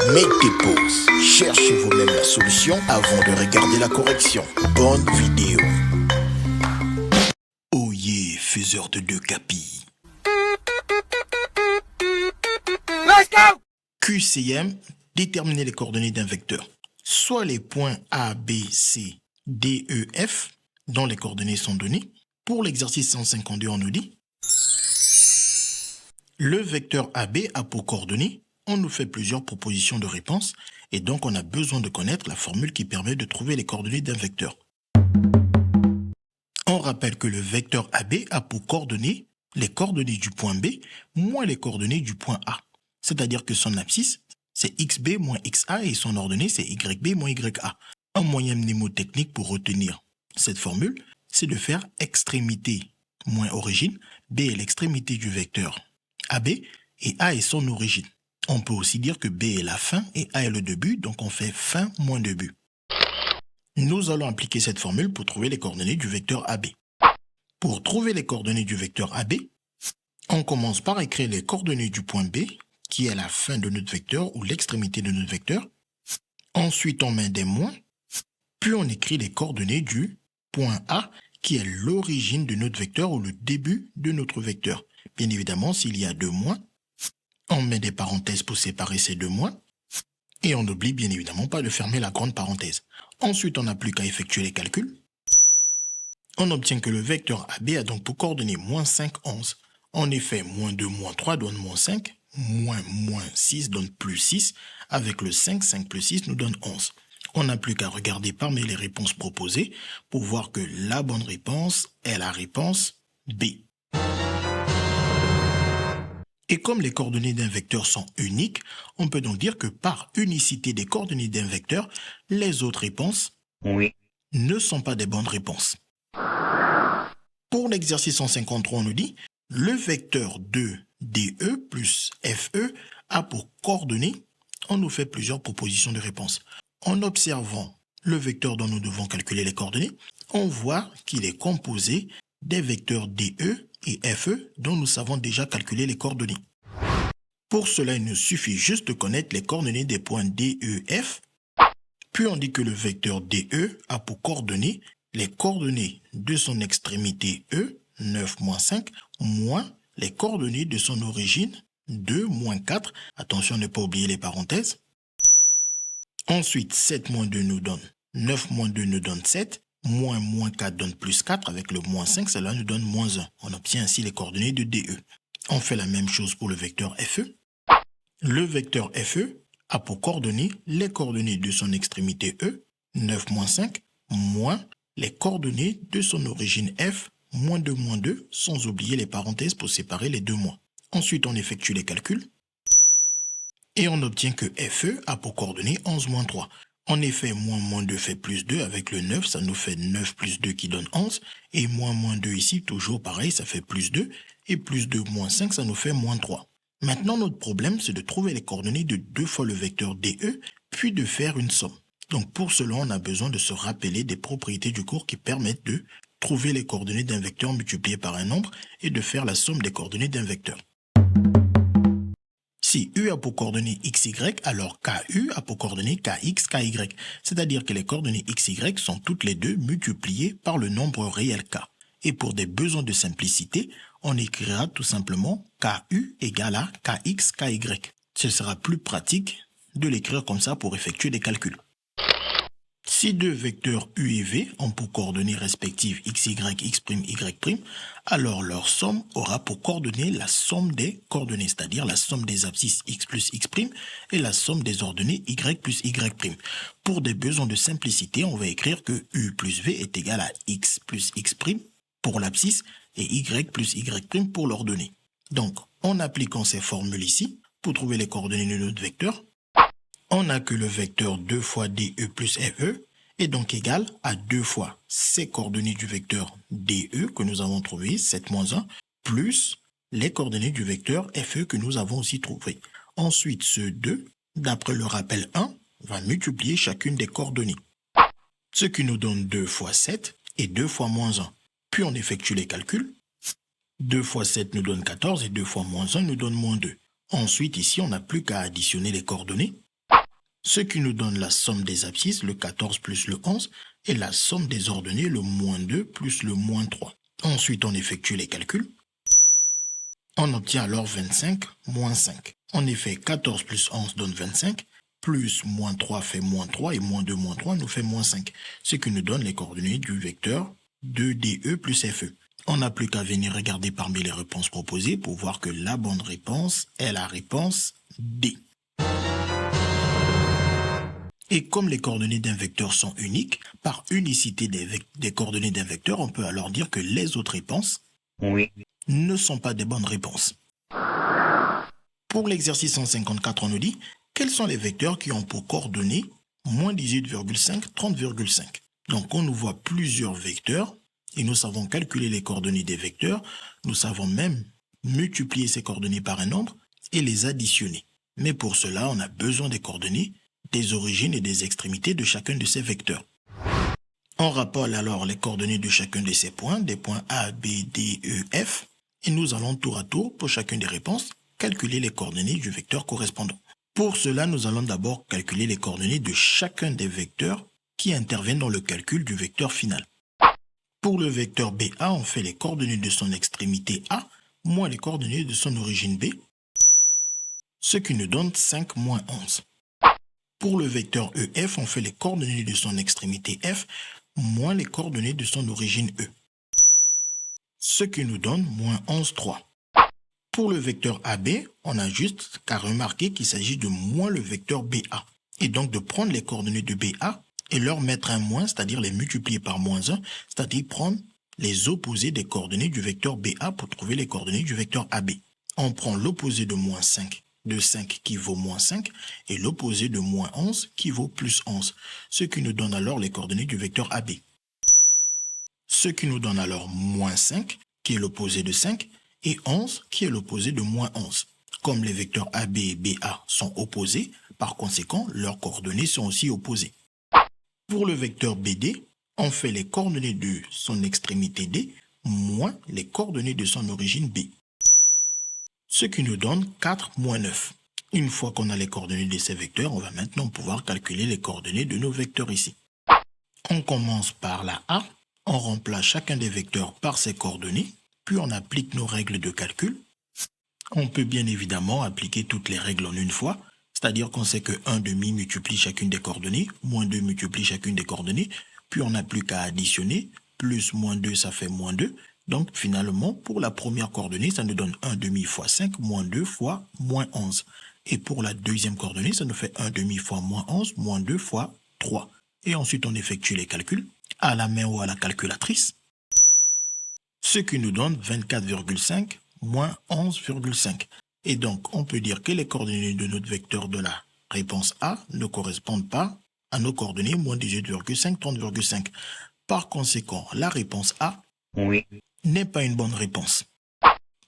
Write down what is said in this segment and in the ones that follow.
Mettez pause, cherchez vous-même la solution avant de regarder la correction. Bonne vidéo. Oh yeah, faiseur de 2 capis. Let's go! QCM, déterminer les coordonnées d'un vecteur. Soit les points A, B, C, D, E, F, dont les coordonnées sont données. Pour l'exercice 152, on nous dit le vecteur AB a pour coordonnées. On nous fait plusieurs propositions de réponse et donc on a besoin de connaître la formule qui permet de trouver les coordonnées d'un vecteur. On rappelle que le vecteur AB a pour coordonnées les coordonnées du point B moins les coordonnées du point A. C'est-à-dire que son abscisse, c'est XB moins XA et son ordonnée, c'est YB moins YA. Un moyen mnémotechnique pour retenir cette formule, c'est de faire extrémité moins origine. B est l'extrémité du vecteur AB et A est son origine. On peut aussi dire que B est la fin et A est le début, donc on fait fin moins début. Nous allons appliquer cette formule pour trouver les coordonnées du vecteur AB. Pour trouver les coordonnées du vecteur AB, on commence par écrire les coordonnées du point B, qui est la fin de notre vecteur ou l'extrémité de notre vecteur. Ensuite, on met des moins, puis on écrit les coordonnées du point A, qui est l'origine de notre vecteur ou le début de notre vecteur. Bien évidemment, s'il y a deux moins, on met des parenthèses pour séparer ces deux moins. Et on n'oublie bien évidemment pas de fermer la grande parenthèse. Ensuite, on n'a plus qu'à effectuer les calculs. On obtient que le vecteur AB a donc pour coordonnées moins 5, 11. En effet, moins 2, moins 3 donne moins 5. Moins 6 donne plus 6. Avec le 5, 5 plus 6 nous donne 11. On n'a plus qu'à regarder parmi les réponses proposées pour voir que la bonne réponse est la réponse B. Et comme les coordonnées d'un vecteur sont uniques, on peut donc dire que par unicité des coordonnées d'un vecteur, les autres réponses ne sont pas des bonnes réponses. Pour l'exercice 153, on nous dit le vecteur 2DE plus FE a pour coordonnées, on nous fait plusieurs propositions de réponse. En observant le vecteur dont nous devons calculer les coordonnées, on voit qu'il est composé des vecteurs DE et FE dont nous savons déjà calculer les coordonnées. Pour cela, il nous suffit juste de connaître les coordonnées des points D, E, F. Puis on dit que le vecteur DE a pour coordonnées les coordonnées de son extrémité E, 9 moins 5, moins les coordonnées de son origine, 2 moins 4. Attention à ne pas oublier les parenthèses. Ensuite, 7 moins 2 nous donne 9 moins 2 nous donne 7. Moins 4 donne plus 4. Avec le moins 5, cela nous donne moins 1. On obtient ainsi les coordonnées de DE. On fait la même chose pour le vecteur FE. Le vecteur FE a pour coordonnées les coordonnées de son extrémité E, 9 moins 5, moins les coordonnées de son origine F, moins 2, sans oublier les parenthèses pour séparer les deux moins. Ensuite, on effectue les calculs et on obtient que FE a pour coordonnées 11 moins 3. En effet, moins 2 fait plus 2, avec le 9, ça nous fait 9 plus 2 qui donne 11, et moins 2 ici, toujours pareil, ça fait plus 2, et plus 2 moins 5, ça nous fait moins 3. Maintenant, notre problème, c'est de trouver les coordonnées de 2 fois le vecteur DE, puis de faire une somme. Donc pour cela, on a besoin de se rappeler des propriétés du cours qui permettent de trouver les coordonnées d'un vecteur multiplié par un nombre et de faire la somme des coordonnées d'un vecteur. Si U a pour coordonnées XY, alors KU a pour coordonnées KX, KY. C'est-à-dire que les coordonnées XY sont toutes les deux multipliées par le nombre réel K. Et pour des besoins de simplicité, on écrira tout simplement KU égale à KX, KY. Ce sera plus pratique de l'écrire comme ça pour effectuer des calculs. Si deux vecteurs U et V ont pour coordonnées respectives XY, X', Y', alors leur somme aura pour coordonnées la somme des coordonnées, c'est-à-dire la somme des abscisses X plus X' et la somme des ordonnées Y plus Y'. Pour des besoins de simplicité, on va écrire que U plus V est égal à X plus X' pour l'abscisse et Y plus Y' pour l'ordonnée. Donc, en appliquant ces formules ici, pour trouver les coordonnées de notre vecteur, on a que le vecteur 2 fois DE plus FE est donc égal à 2 fois ces coordonnées du vecteur DE que nous avons trouvé, 7 moins 1, plus les coordonnées du vecteur FE que nous avons aussi trouvé. Ensuite, ce 2, d'après le rappel 1, va multiplier chacune des coordonnées. Ce qui nous donne 2 fois 7 et 2 fois moins 1. Puis on effectue les calculs. 2 fois 7 nous donne 14 et 2 fois moins 1 nous donne moins 2. Ensuite, ici, on n'a plus qu'à additionner les coordonnées. ce qui nous donne la somme des abscisses, le 14 plus le 11, et la somme des ordonnées, le moins 2 plus le moins 3. Ensuite, on effectue les calculs. On obtient alors 25 moins 5. En effet, 14 plus 11 donne 25, plus moins 3 fait moins 3, et moins 2 moins 3 nous fait moins 5, ce qui nous donne les coordonnées du vecteur 2DE plus FE. On n'a plus qu'à venir regarder parmi les réponses proposées pour voir que la bonne réponse est la réponse D. Et comme les coordonnées d'un vecteur sont uniques, par unicité des coordonnées d'un vecteur, on peut alors dire que les autres réponses ne sont pas des bonnes réponses. Pour l'exercice 154, on nous dit quels sont les vecteurs qui ont pour coordonnées moins 18,5, 30,5. Donc on nous voit plusieurs vecteurs et nous savons calculer les coordonnées des vecteurs. Nous savons même multiplier ces coordonnées par un nombre et les additionner. Mais pour cela, on a besoin des coordonnées, des origines et des extrémités de chacun de ces vecteurs. On rappelle alors les coordonnées de chacun de ces points, des points A, B, D, E, F, et nous allons tour à tour, pour chacune des réponses, calculer les coordonnées du vecteur correspondant. Pour cela, nous allons d'abord calculer les coordonnées de chacun des vecteurs qui interviennent dans le calcul du vecteur final. Pour le vecteur BA, on fait les coordonnées de son extrémité A moins les coordonnées de son origine B, ce qui nous donne 5 moins 11. Pour le vecteur EF, on fait les coordonnées de son extrémité F moins les coordonnées de son origine E, ce qui nous donne moins 11, 3. Pour le vecteur AB, on a juste qu'à remarquer qu'il s'agit de moins le vecteur BA, et donc de prendre les coordonnées de BA et leur mettre un moins, c'est-à-dire les multiplier par moins 1, c'est-à-dire prendre les opposés des coordonnées du vecteur BA pour trouver les coordonnées du vecteur AB. On prend l'opposé de moins 5, de 5 qui vaut moins 5, et l'opposé de moins 11 qui vaut plus 11, ce qui nous donne alors les coordonnées du vecteur AB. Ce qui nous donne alors moins 5, qui est l'opposé de 5, et 11, qui est l'opposé de moins 11. Comme les vecteurs AB et BA sont opposés, par conséquent, leurs coordonnées sont aussi opposées. Pour le vecteur BD, on fait les coordonnées de son extrémité D moins les coordonnées de son origine B, ce qui nous donne 4 moins 9. Une fois qu'on a les coordonnées de ces vecteurs, on va maintenant pouvoir calculer les coordonnées de nos vecteurs ici. On commence par la A, on remplace chacun des vecteurs par ses coordonnées, puis on applique nos règles de calcul. On peut bien évidemment appliquer toutes les règles en une fois, c'est-à-dire qu'on sait que 1/2 multiplie chacune des coordonnées, moins 2 multiplie chacune des coordonnées, puis on n'a plus qu'à additionner, plus moins 2 ça fait moins 2. Donc finalement, pour la première coordonnée, ça nous donne 1/2 fois 5, moins 2 fois moins 11. Et pour la deuxième coordonnée, ça nous fait 1/2 fois moins 11, moins 2 fois 3. Et ensuite, on effectue les calculs à la main ou à la calculatrice, ce qui nous donne 24,5 moins 11,5. Et donc, on peut dire que les coordonnées de notre vecteur de la réponse A ne correspondent pas à nos coordonnées moins 18,5, 30,5. Par conséquent, la réponse A n'est pas une bonne réponse.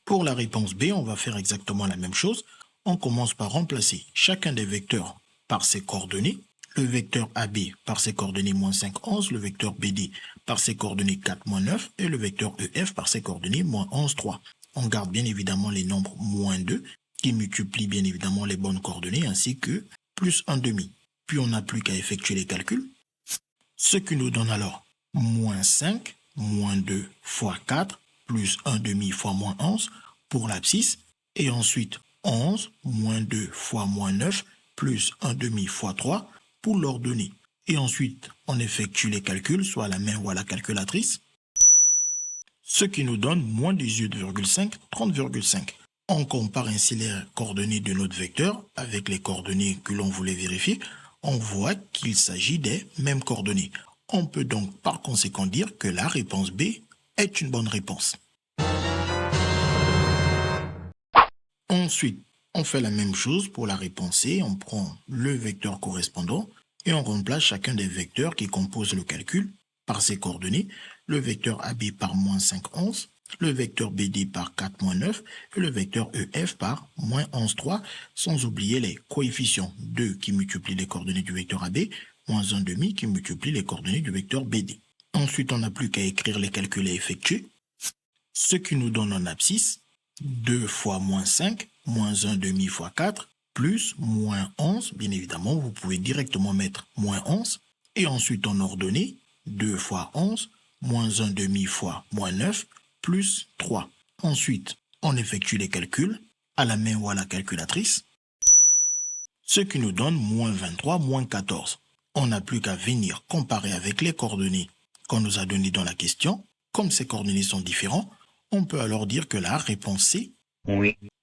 Pour la réponse B, on va faire exactement la même chose. On commence par remplacer chacun des vecteurs par ses coordonnées. Le vecteur AB par ses coordonnées moins 5, 11, le vecteur BD par ses coordonnées 4, moins 9, et le vecteur EF par ses coordonnées moins 11, 3. On garde bien évidemment les nombres moins 2, qui multiplient bien évidemment les bonnes coordonnées, ainsi que plus 1/2. Puis on n'a plus qu'à effectuer les calculs, ce qui nous donne alors moins 5, moins 2 fois 4, plus 1/2 fois moins 11 pour l'abscisse, et ensuite 11, moins 2 fois moins 9, plus 1/2 fois 3 pour l'ordonnée. Et ensuite, on effectue les calculs, soit à la main ou à la calculatrice, ce qui nous donne moins 18,5, 30,5. On compare ainsi les coordonnées de notre vecteur avec les coordonnées que l'on voulait vérifier. On voit qu'il s'agit des mêmes coordonnées. On peut donc par conséquent dire que la réponse B est une bonne réponse. Ensuite, on fait la même chose pour la réponse C. On prend le vecteur correspondant et on remplace chacun des vecteurs qui composent le calcul par ses coordonnées. Le vecteur AB par moins 5, 11, le vecteur BD par 4, moins 9 et le vecteur EF par moins 11, 3, sans oublier les coefficients 2 qui multiplient les coordonnées du vecteur AB, moins 1/2 qui multiplie les coordonnées du vecteur BD. Ensuite, on n'a plus qu'à écrire les calculs à effectuer, ce qui nous donne en abscisse 2 fois moins 5, moins 1/2 fois 4, plus moins 11. Bien évidemment, vous pouvez directement mettre moins 11. Et ensuite, en ordonnée, 2 fois 11, moins 1 demi fois moins 9, plus 3. Ensuite, on effectue les calculs à la main ou à la calculatrice, ce qui nous donne moins 23, moins 14. On n'a plus qu'à venir comparer avec les coordonnées qu'on nous a données dans la question. Comme ces coordonnées sont différentes, on peut alors dire que la réponse C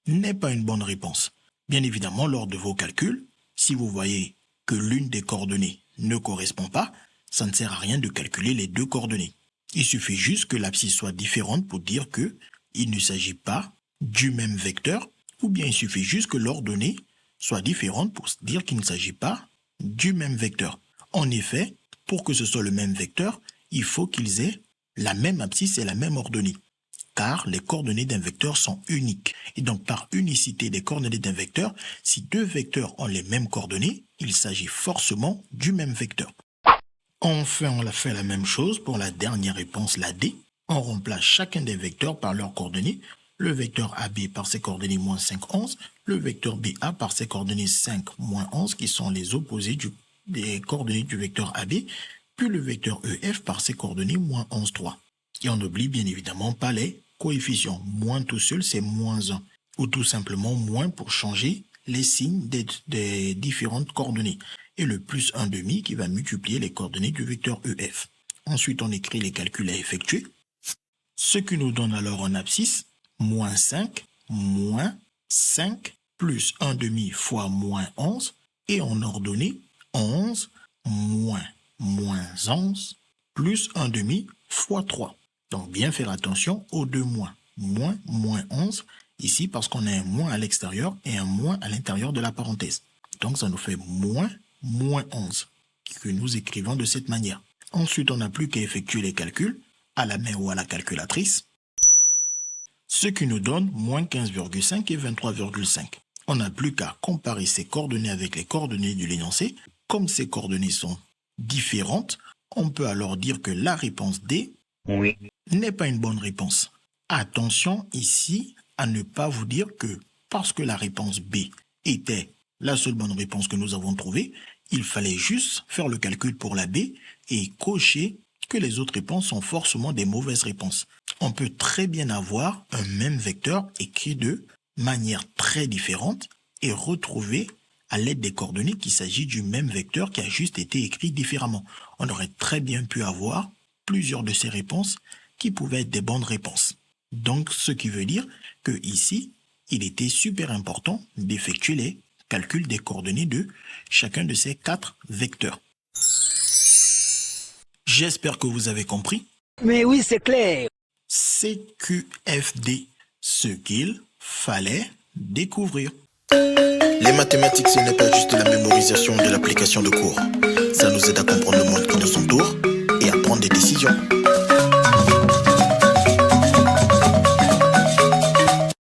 n'est pas une bonne réponse. Bien évidemment, lors de vos calculs, si vous voyez que l'une des coordonnées ne correspond pas, ça ne sert à rien de calculer les deux coordonnées. Il suffit juste que l'abscisse soit différente pour dire qu'il ne s'agit pas du même vecteur, ou bien il suffit juste que l'ordonnée soit différente pour dire qu'il ne s'agit pas du même vecteur. En effet, pour que ce soit le même vecteur, il faut qu'ils aient la même abscisse et la même ordonnée, car les coordonnées d'un vecteur sont uniques. Et donc, par unicité des coordonnées d'un vecteur, si deux vecteurs ont les mêmes coordonnées, il s'agit forcément du même vecteur. Enfin, on a fait la même chose pour la dernière réponse, la D. On remplace chacun des vecteurs par leurs coordonnées. Le vecteur AB par ses coordonnées moins 5, 11. Le vecteur BA par ses coordonnées 5, moins 11, qui sont les opposés des coordonnées du vecteur AB. Puis le vecteur EF par ses coordonnées moins 11, 3. Et on n'oublie bien évidemment pas les coefficients. Moins tout seul, c'est moins 1. Ou tout simplement moins pour changer les signes des différentes coordonnées. Et le plus 1 demi qui va multiplier les coordonnées du vecteur EF. Ensuite, on écrit les calculs à effectuer. Ce qui nous donne alors un abscisse, moins 5, moins 5, plus 1 demi fois moins 11. Et en ordonnée, 11, moins 11, plus 1 demi fois 3. Donc, bien faire attention aux deux moins. Moins 11, ici parce qu'on a un moins à l'extérieur et un moins à l'intérieur de la parenthèse. Donc, ça nous fait moins 11, que nous écrivons de cette manière. Ensuite, on n'a plus qu'à effectuer les calculs à la main ou à la calculatrice, ce qui nous donne moins 15,5 et 23,5. On n'a plus qu'à comparer ces coordonnées avec les coordonnées du l'énoncé. Comme ces coordonnées sont différentes, on peut alors dire que la réponse D n'est pas une bonne réponse. Attention ici à ne pas vous dire que parce que la réponse B était la seule bonne réponse que nous avons trouvée, il fallait juste faire le calcul pour la B et cocher que les autres réponses sont forcément des mauvaises réponses. On peut très bien avoir un même vecteur écrit de manière très différente et retrouver à l'aide des coordonnées qu'il s'agit du même vecteur qui a juste été écrit différemment. On aurait très bien pu avoir plusieurs de ces réponses qui pouvaient être des bonnes réponses. Donc, ce qui veut dire que ici, il était super important d'effectuer les calculs des coordonnées de chacun de ces 4 vecteurs. J'espère que vous avez compris. Mais oui, c'est clair. CQFD, ce qu'il fallait découvrir. Les mathématiques, ce n'est pas juste la mémorisation de l'application de cours. Ça nous aide à comprendre le monde qui nous entoure et à prendre des décisions.